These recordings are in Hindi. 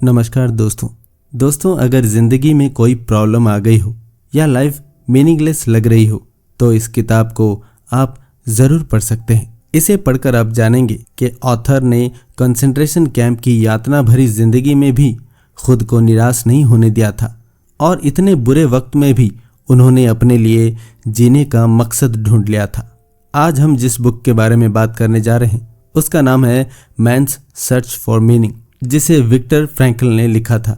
नमस्कार दोस्तों अगर ज़िंदगी में कोई प्रॉब्लम आ गई हो या लाइफ मीनिंगलेस लग रही हो तो इस किताब को आप ज़रूर पढ़ सकते हैं। इसे पढ़कर आप जानेंगे कि ऑथर ने कंसंट्रेशन कैंप की यातना भरी जिंदगी में भी खुद को निराश नहीं होने दिया था और इतने बुरे वक्त में भी उन्होंने अपने लिए जीने का मकसद ढूंढ लिया था। आज हम जिस बुक के बारे में बात करने जा रहे हैं उसका नाम है मैन्स सर्च फॉर मीनिंग, जिसे विक्टर फ्रैंकल ने लिखा था।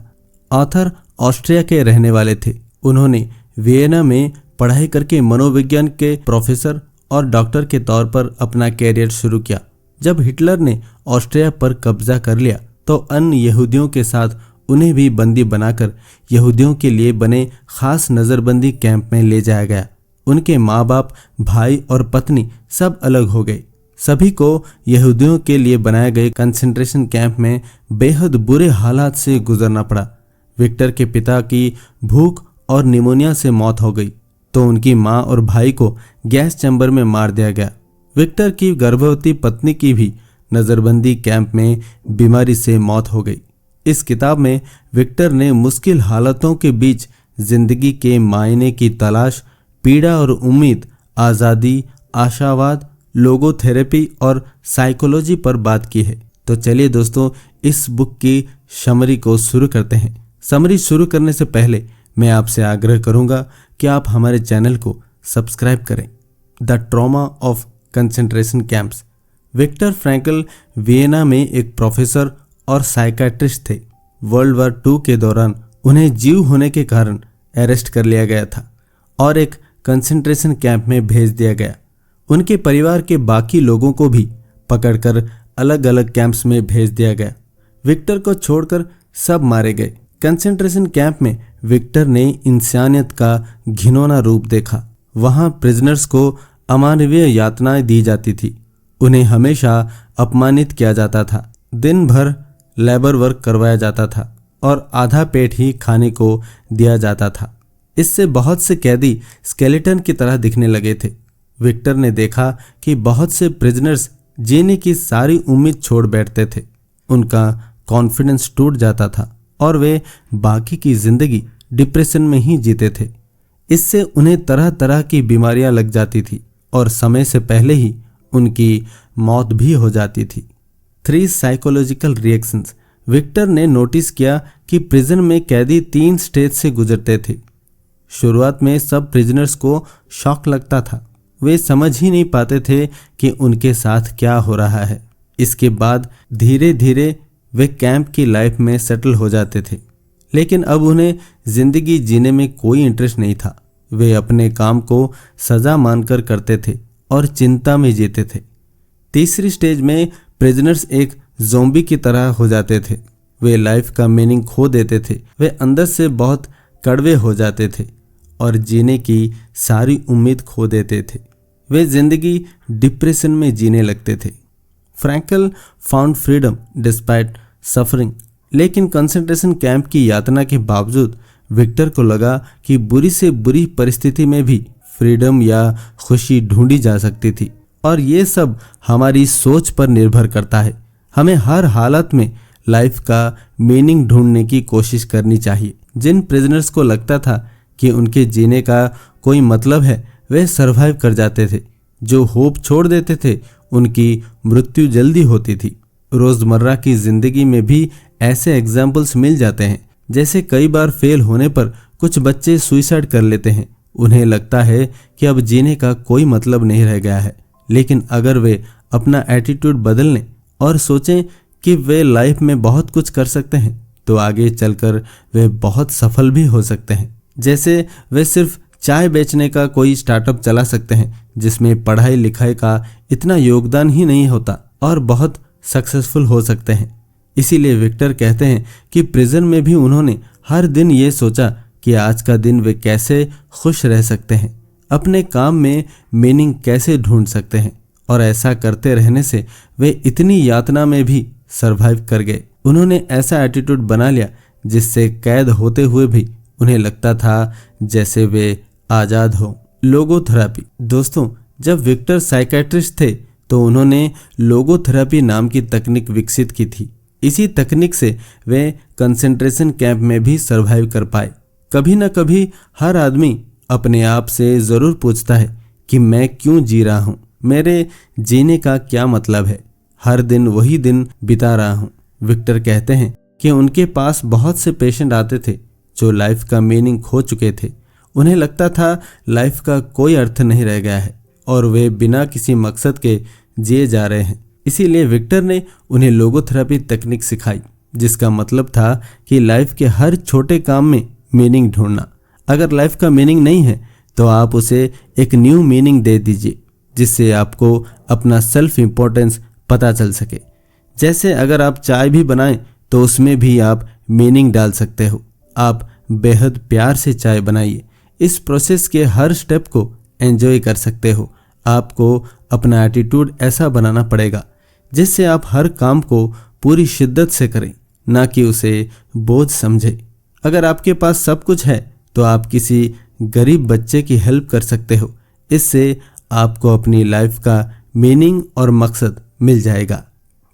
ऑथर ऑस्ट्रिया के रहने वाले थे। उन्होंने वियना में पढ़ाई करके मनोविज्ञान के प्रोफेसर और डॉक्टर के तौर पर अपना कैरियर शुरू किया। जब हिटलर ने ऑस्ट्रिया पर कब्जा कर लिया तो अन्य यहूदियों के साथ उन्हें भी बंदी बनाकर यहूदियों के लिए बने खास नज़रबंदी कैंप में ले जाया गया। उनके माँ बाप, भाई और पत्नी सब अलग हो गए। सभी को यहूदियों के लिए बनाए गए कंसंट्रेशन कैंप में बेहद बुरे हालात से गुजरना पड़ा। विक्टर के पिता की भूख और निमोनिया से मौत हो गई तो उनकी माँ और भाई को गैस चैम्बर में मार दिया गया। विक्टर की गर्भवती पत्नी की भी नज़रबंदी कैंप में बीमारी से मौत हो गई। इस किताब में विक्टर ने मुश्किल हालातों के बीच जिंदगी के मायने की तलाश, पीड़ा और उम्मीद, आज़ादी, आशावाद, लोगोथेरेपी और साइकोलॉजी पर बात की है। तो चलिए दोस्तों, इस बुक की समरी को शुरू करते हैं। समरी शुरू करने से पहले मैं आपसे आग्रह करूंगा कि आप हमारे चैनल को सब्सक्राइब करें। The trauma of concentration camps. Viktor Frankl Vienna में एक प्रोफेसर और साइकाट्रिस्ट थे। वर्ल्ड वॉर II के दौरान उन्हें जीव होने के कारण अरेस्ट कर लिया गया था और एक कंसंट्रेशन कैंप में भेज दिया गया। उनके परिवार के बाकी लोगों को भी पकड़कर अलग अलग कैंप्स में भेज दिया गया। विक्टर को छोड़कर सब मारे गए। कंसंट्रेशन कैंप में विक्टर ने इंसानियत का घिनौना रूप देखा। वहां प्रिजनर्स को अमानवीय यातनाएं दी जाती थी। उन्हें हमेशा अपमानित किया जाता था। दिन भर लेबर वर्क करवाया जाता था और आधा पेट ही खाने को दिया जाता था। इससे बहुत से कैदी स्केलेटन की तरह दिखने लगे थे। विक्टर ने देखा कि बहुत से प्रिजनर्स जीने की सारी उम्मीद छोड़ बैठते थे। उनका कॉन्फिडेंस टूट जाता था और वे बाकी की जिंदगी डिप्रेशन में ही जीते थे। इससे उन्हें तरह तरह की बीमारियां लग जाती थी और समय से पहले ही उनकी मौत भी हो जाती थी। 3 साइकोलॉजिकल रिएक्शंस। विक्टर ने नोटिस किया कि प्रिजन में कैदी 3 स्टेज से गुजरते थे। शुरुआत में सब प्रिजनर्स को शॉक लगता था। वे समझ ही नहीं पाते थे कि उनके साथ क्या हो रहा है। इसके बाद धीरे धीरे वे कैंप की लाइफ में सेटल हो जाते थे, लेकिन अब उन्हें जिंदगी जीने में कोई इंटरेस्ट नहीं था। वे अपने काम को सजा मानकर करते थे और चिंता में जीते थे। तीसरी स्टेज में प्रिजनर्स एक ज़ोंबी की तरह हो जाते थे। वे लाइफ का मीनिंग खो देते थे। वे अंदर से बहुत कड़वे हो जाते थे और जीने की सारी उम्मीद खो देते थे। वे जिंदगी डिप्रेशन में जीने लगते थे। Frankl found freedom despite suffering, लेकिन कंसंट्रेशन कैंप की यातना के बावजूद विक्टर को लगा कि बुरी से बुरी परिस्थिति में भी फ्रीडम या खुशी ढूंढी जा सकती थी। और ये सब हमारी सोच पर निर्भर करता है। हमें हर हालत में लाइफ का मीनिंग ढूंढने की कोशिश करनी चाहिए। जिन प्रिजनर्स को लगता था कि उनके जीने का कोई मतलब है, वे सरवाइव कर जाते थे। जो होप छोड़ देते थे उनकी मृत्यु जल्दी होती थी। रोजमर्रा की जिंदगी में भी ऐसे एग्जाम्पल्स मिल जाते हैं। जैसे कई बार फेल होने पर कुछ बच्चे सुइसाइड कर लेते हैं। उन्हें लगता है कि अब जीने का कोई मतलब नहीं रह गया है, लेकिन अगर वे अपना एटीट्यूड बदल लें और सोचें कि वे लाइफ में बहुत कुछ कर सकते हैं तो आगे चलकर वे बहुत सफल भी हो सकते हैं। जैसे वे सिर्फ चाय बेचने का कोई स्टार्टअप चला सकते हैं जिसमें पढ़ाई लिखाई का इतना योगदान ही नहीं होता और बहुत सक्सेसफुल हो सकते हैं। इसीलिए विक्टर कहते हैं कि प्रिजन में भी उन्होंने हर दिन ये सोचा कि आज का दिन वे कैसे खुश रह सकते हैं, अपने काम में मीनिंग कैसे ढूंढ सकते हैं। और ऐसा करते रहने से वे इतनी यातना में भी सरवाइव कर गए। उन्होंने ऐसा एटीट्यूड बना लिया जिससे कैद होते हुए भी उन्हें लगता था जैसे वे आज़ाद हो। लोगोथेरेपी। दोस्तों, जब विक्टर साइकाट्रिस्ट थे तो उन्होंने लोगोथेरेपी नाम की तकनीक विकसित की थी। इसी तकनीक से वे कंसंट्रेशन कैंप में भी सरवाइव कर पाए। कभी न कभी हर आदमी अपने आप से ज़रूर पूछता है कि मैं क्यों जी रहा हूँ, मेरे जीने का क्या मतलब है। हर दिन वही दिन बिता रहा हूँ। विक्टर कहते हैं कि उनके पास बहुत से पेशेंट आते थे जो लाइफ का मीनिंग खो चुके थे। उन्हें लगता था लाइफ का कोई अर्थ नहीं रह गया है और वे बिना किसी मकसद के जिए जा रहे हैं। इसीलिए विक्टर ने उन्हें लोगोथेरेपी तकनीक सिखाई, जिसका मतलब था कि लाइफ के हर छोटे काम में मीनिंग ढूंढना। अगर लाइफ का मीनिंग नहीं है तो आप उसे एक न्यू मीनिंग दे दीजिए, जिससे आपको अपना सेल्फ इम्पोर्टेंस पता चल सके। जैसे अगर आप चाय भी बनाएं तो उसमें भी आप मीनिंग डाल सकते हो। आप बेहद प्यार से चाय बनाइए। इस प्रोसेस के हर स्टेप को एंजॉय कर सकते हो। आपको अपना एटीट्यूड ऐसा बनाना पड़ेगा जिससे आप हर काम को पूरी शिद्दत से करें, ना कि उसे बोझ समझें। अगर आपके पास सब कुछ है तो आप किसी गरीब बच्चे की हेल्प कर सकते हो। इससे आपको अपनी लाइफ का मीनिंग और मकसद मिल जाएगा।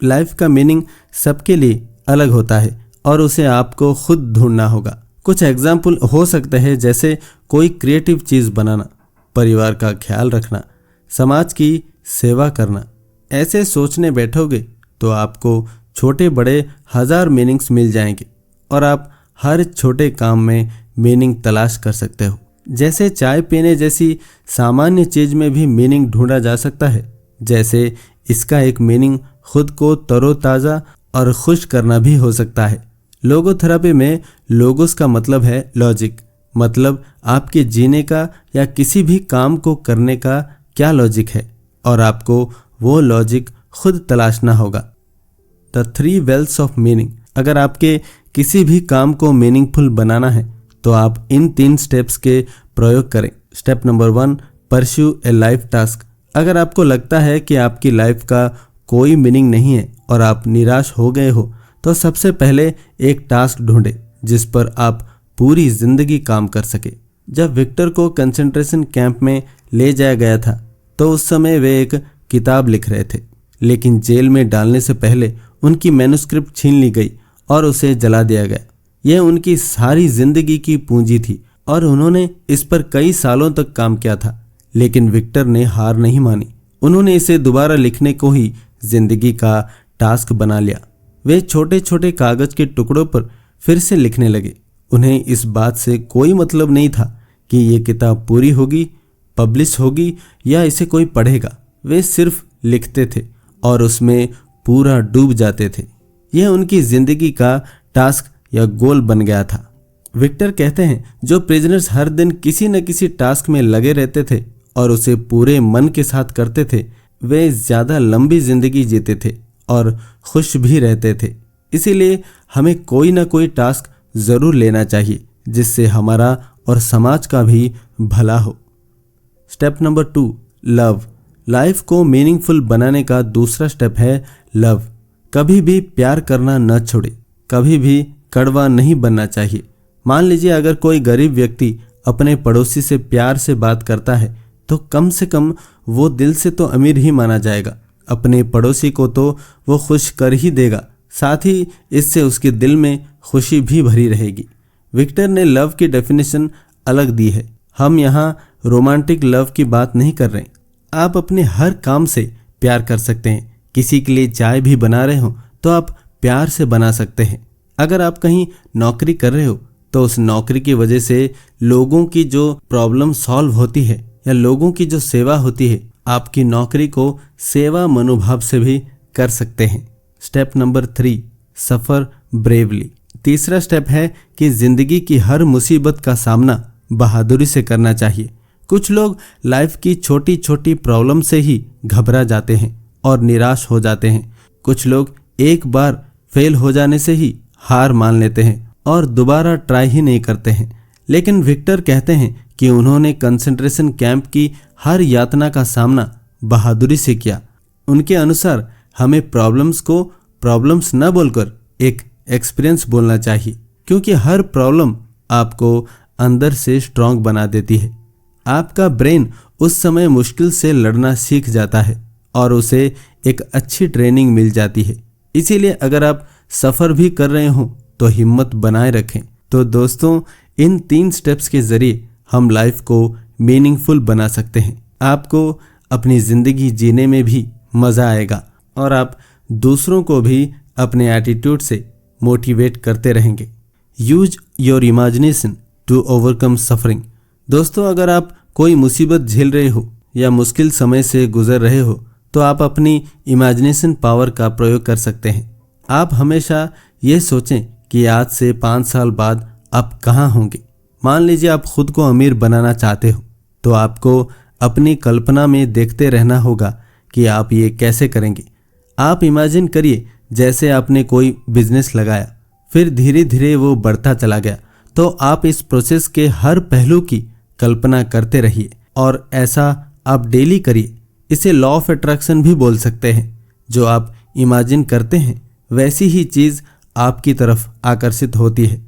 लाइफ का मीनिंग सबके लिए अलग होता है और उसे आपको खुद ढूंढना होगा। कुछ एग्जाम्पल हो सकते हैं, जैसे कोई क्रिएटिव चीज़ बनाना, परिवार का ख्याल रखना, समाज की सेवा करना। ऐसे सोचने बैठोगे तो आपको छोटे बड़े हजार मीनिंग्स मिल जाएंगे और आप हर छोटे काम में मीनिंग तलाश कर सकते हो। जैसे चाय पीने जैसी सामान्य चीज में भी मीनिंग ढूंढा जा सकता है। जैसे इसका एक मीनिंग खुद को तरोताज़ा और खुश करना भी हो सकता है। लोगोथेरेपी में लोगोस का मतलब है लॉजिक, मतलब आपके जीने का या किसी भी काम को करने का क्या लॉजिक है, और आपको वो लॉजिक खुद तलाशना होगा। The 3 wells of meaning. अगर आपके किसी भी काम को मीनिंगफुल बनाना है तो आप इन 3 स्टेप्स के प्रयोग करें। स्टेप नंबर 1, परस्यू ए लाइफ टास्क। अगर आपको लगता है कि आपकी लाइफ का कोई मीनिंग नहीं है और आप निराश हो गए हो, तो सबसे पहले एक टास्क ढूंढें जिस पर आप पूरी जिंदगी काम कर सके। जब विक्टर को कंसंट्रेशन कैंप में ले जाया गया था तो उस समय वे एक किताब लिख रहे थे, लेकिन जेल में डालने से पहले उनकी मैन्युस्क्रिप्ट छीन ली गई और उसे जला दिया गया। यह उनकी सारी जिंदगी की पूंजी थी और उन्होंने इस पर कई सालों तक काम किया था। लेकिन विक्टर ने हार नहीं मानी। उन्होंने इसे दोबारा लिखने को ही जिंदगी का टास्क बना लिया। वे छोटे छोटे कागज के टुकड़ों पर फिर से लिखने लगे। उन्हें इस बात से कोई मतलब नहीं था कि ये किताब पूरी होगी, पब्लिश होगी या इसे कोई पढ़ेगा। वे सिर्फ लिखते थे और उसमें पूरा डूब जाते थे। यह उनकी जिंदगी का टास्क या गोल बन गया था। विक्टर कहते हैं, जो प्रिजनर्स हर दिन किसी न किसी टास्क में लगे रहते थे और उसे पूरे मन के साथ करते थे, वे ज़्यादा लंबी जिंदगी जीते थे और खुश भी रहते थे। इसीलिए हमें कोई ना कोई टास्क ज़रूर लेना चाहिए जिससे हमारा और समाज का भी भला हो। Step number 2, love. लाइफ को मीनिंगफुल बनाने का दूसरा स्टेप है लव। कभी भी प्यार करना न छोड़े, कभी भी कड़वा नहीं बनना चाहिए। मान लीजिए अगर कोई गरीब व्यक्ति अपने पड़ोसी से प्यार से बात करता है तो कम से कम वो दिल से तो अमीर ही माना जाएगा। अपने पड़ोसी को तो वो खुश कर ही देगा, साथ ही इससे उसके दिल में खुशी भी भरी रहेगी। विक्टर ने लव की डेफिनेशन अलग दी है। हम यहाँ रोमांटिक लव की बात नहीं कर रहे। आप अपने हर काम से प्यार कर सकते हैं। किसी के लिए चाय भी बना रहे हो तो आप प्यार से बना सकते हैं। अगर आप कहीं नौकरी कर रहे हो तो उस नौकरी की वजह से लोगों की जो प्रॉब्लम सॉल्व होती है या लोगों की जो सेवा होती है, आपकी नौकरी को सेवा मनोभाव से भी कर सकते हैं। स्टेप नंबर 3, सफ़र ब्रेवली। तीसरा स्टेप है कि जिंदगी की हर मुसीबत का सामना बहादुरी से करना चाहिए। कुछ लोग लाइफ की छोटी छोटी प्रॉब्लम से ही घबरा जाते हैं और निराश हो जाते हैं। कुछ लोग एक बार फेल हो जाने से ही हार मान लेते हैं और दोबारा ट्राई ही नहीं करते हैं। लेकिन विक्टर कहते हैं कि उन्होंने कंसंट्रेशन कैंप की हर यातना का सामना बहादुरी से किया। उनके अनुसार हमें प्रॉब्लम्स को प्रॉब्लम्स न बोलकर एक एक्सपीरियंस बोलना चाहिए, क्योंकि हर प्रॉब्लम आपको अंदर से स्ट्रांग बना देती है। आपका ब्रेन उस समय मुश्किल से लड़ना सीख जाता है और उसे एक अच्छी ट्रेनिंग मिल जाती है। इसीलिए अगर आप सफ़र भी कर रहे हों तो हिम्मत बनाए रखें। तो दोस्तों, इन 3 स्टेप्स के ज़रिए हम लाइफ को मीनिंगफुल बना सकते हैं। आपको अपनी ज़िंदगी जीने में भी मज़ा आएगा और आप दूसरों को भी अपने एटीट्यूड से मोटिवेट करते रहेंगे। Use your imagination to overcome suffering. दोस्तों, अगर आप कोई मुसीबत झेल रहे हो या मुश्किल समय से गुजर रहे हो तो आप अपनी इमेजिनेशन पावर का प्रयोग कर सकते हैं। आप हमेशा ये सोचें कि आज से 5 साल बाद आप कहाँ होंगे। मान लीजिए आप खुद को अमीर बनाना चाहते हो तो आपको अपनी कल्पना में देखते रहना होगा कि आप ये कैसे करेंगे। आप इमेजिन करिए जैसे आपने कोई बिजनेस लगाया, फिर धीरे धीरे वो बढ़ता चला गया। तो आप इस प्रोसेस के हर पहलू की कल्पना करते रहिए और ऐसा आप डेली करिए। इसे लॉ ऑफ अट्रैक्शन भी बोल सकते हैं। जो आप इमेजिन करते हैं वैसी ही चीज़ आपकी तरफ आकर्षित होती है।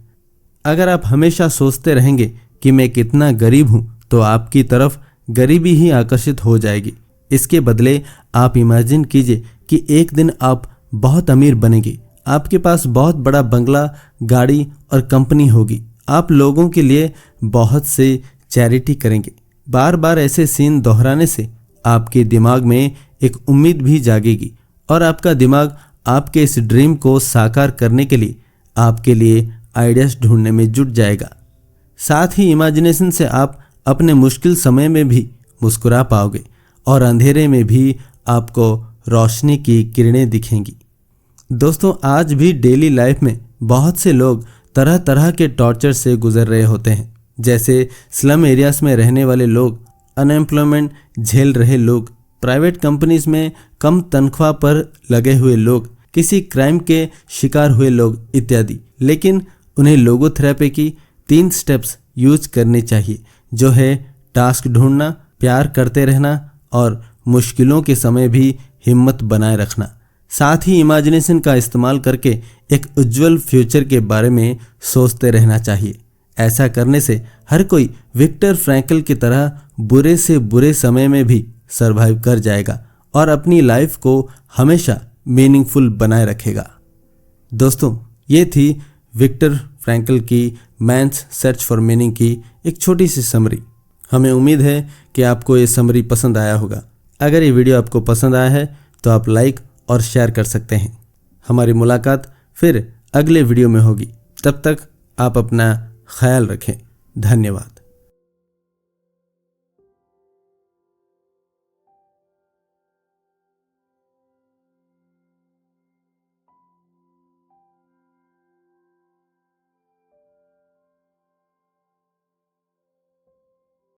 अगर आप हमेशा सोचते रहेंगे कि मैं कितना गरीब हूँ तो आपकी तरफ गरीबी ही आकर्षित हो जाएगी। इसके बदले आप इमेजिन कीजिए कि एक दिन आप बहुत अमीर बनेंगे, आपके पास बहुत बड़ा बंगला, गाड़ी और कंपनी होगी। आप लोगों के लिए बहुत से चैरिटी करेंगे। बार बार ऐसे सीन दोहराने से आपके दिमाग में एक उम्मीद भी जागेगी और आपका दिमाग आपके इस ड्रीम को साकार करने के लिए आपके लिए आइडियाज ढूंढने में जुट जाएगा। साथ ही इमेजिनेशन से आप अपने मुश्किल समय में भी मुस्कुरा पाओगे और अंधेरे में भी आपको रोशनी की किरणें दिखेंगी। दोस्तों, आज भी डेली लाइफ में बहुत से लोग तरह तरह के टॉर्चर से गुजर रहे होते हैं। जैसे स्लम एरियाज में रहने वाले लोग, अनएम्प्लॉयमेंट झेल रहे लोग, प्राइवेट कंपनीज में कम तनख्वाह पर लगे हुए लोग, किसी क्राइम के शिकार हुए लोग इत्यादि। लेकिन उन्हें लोगोथेरेपी की 3 स्टेप्स यूज करने चाहिए, जो है टास्क ढूंढना, प्यार करते रहना और मुश्किलों के समय भी हिम्मत बनाए रखना। साथ ही इमेजिनेशन का इस्तेमाल करके एक उज्जवल फ्यूचर के बारे में सोचते रहना चाहिए। ऐसा करने से हर कोई विक्टर फ्रैंकल की तरह बुरे से बुरे समय में भी सरवाइव कर जाएगा और अपनी लाइफ को हमेशा मीनिंगफुल बनाए रखेगा। दोस्तों, ये थी विक्टर फ्रैंकल की मैन्स सर्च फॉर मीनिंग की एक छोटी सी समरी। हमें उम्मीद है कि आपको ये समरी पसंद आया होगा। अगर ये वीडियो आपको पसंद आया है तो आप लाइक और शेयर कर सकते हैं। हमारी मुलाकात फिर अगले वीडियो में होगी। तब तक आप अपना ख्याल रखें। धन्यवाद।